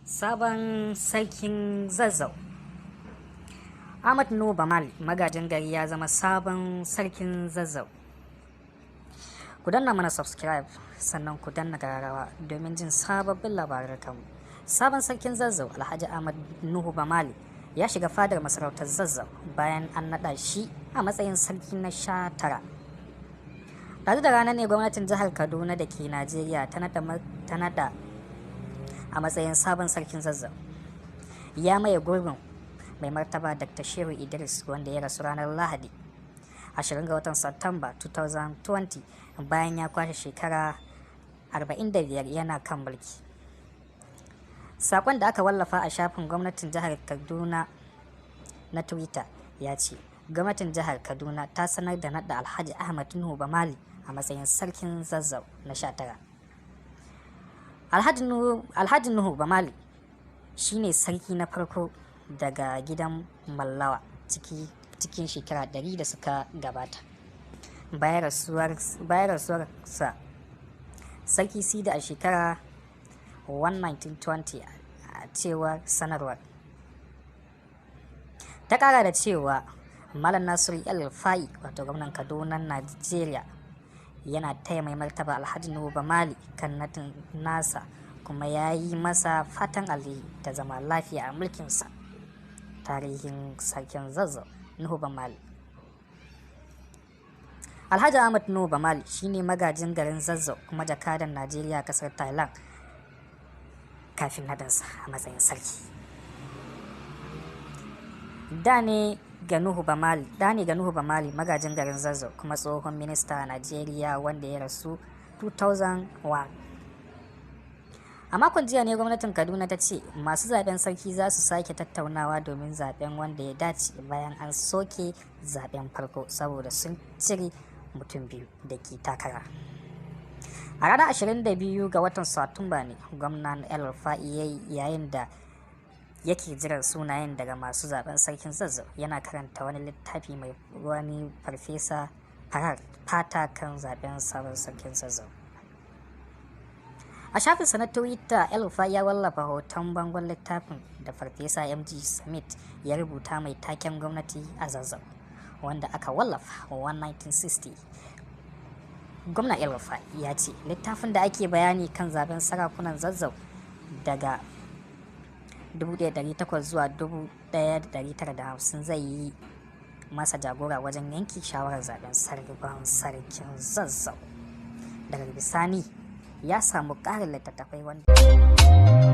Sabon sarkin Zazzau. Ahmad Nuhu Bamal magajin gari ya zama sabon sarkin Zazzau. Ku danna mana subscribe sannan ku danna kararrawa domin jin sababbin labaran kanmu. Sabon sarkin Zazzau Alhaji Ahmad Nuhu Bamal ya shiga fadar masarautar Zazzau bayan an naɗa shi a matsayin sarki na 19. Ɗazu da rana ne gwamnatin jihar Kaduna da ke Najeriya ta naɗa a matsayin sabon sarkin Zazzau. Ya maye gurbin mai martaba Dr. Shehu Idris wanda ya rasu ranar Lahadi 20 ga watan Satumba 2020 bayan ya kwashe shekara 45 yana kan mulki. Sakon da aka wallafa a shafin gwamnatin jihar Kaduna na Twitter ya ce, gwamnatin jihar Kaduna ta sanar da naɗa Alhaji Ahmad Nuhu Bamali a matsayin sarkin Zazzau na 19. Alhaji Nuhu Bamali shi ne sarki na farko daga gidan Mallawa cikin shekara 100 da suka gabata. Bayan rasuwarsa, sarki Sida a shekara 1920 a cewar sanarwar. Ta kara da cewa Malam Nasiru El-Rufai wato gwamnan Kaduna Najeriya yana taya mai martaba Alhaji Nuhu Bamali kan naɗin nasa kuma ya yi masa fatan alheri da zama lafiya a mulkinsa. Tarihin sarkin Zazzau Nuhu Bamali. Alhaji Ahmad Nuhu Bamali shine magajin garin Zazzau kuma jakadan Najeriya a kasar Thailand kafin nadansa a matsayin sarki. Da ne ga Nuhu Bamali magajin garin Zazzau kuma tsohon minista a Najeriya wanda ya rasu 2001. A makon jiya ne gwamnatin Kaduna ta ce masu zaben sarki za su sake tattaunawa domin zaben wanda ya dace bayan an soke zaben farko saboda sun cire mutum biyu da ke takara. A ranar 22 ga watan Satumba ne gwamnan El-Rufai yayin da yake jiran sunayen daga masu zaben sarkin Zazzau yana karanta wani littafi mai wani farfesa farar fata kan zaben sabon sarkin Zazzau. A shafinsa na Twitter, El-Rufai ya wallafa hoton bangon littafin da farfesa MG Smith ya rubuta mai taken gwamnati a Zazzau wanda aka wallafa 1960. Gwamna El-Rufai ya ce littafin da ake bayani kan zaben sarakunan Zazzau daga 1800 zuwa 1950 zai yi masa jagora wajen yanke shawarar zaben sabon sarkin Zazzau. Daga bisani ya samu ƙarin littattafai wanda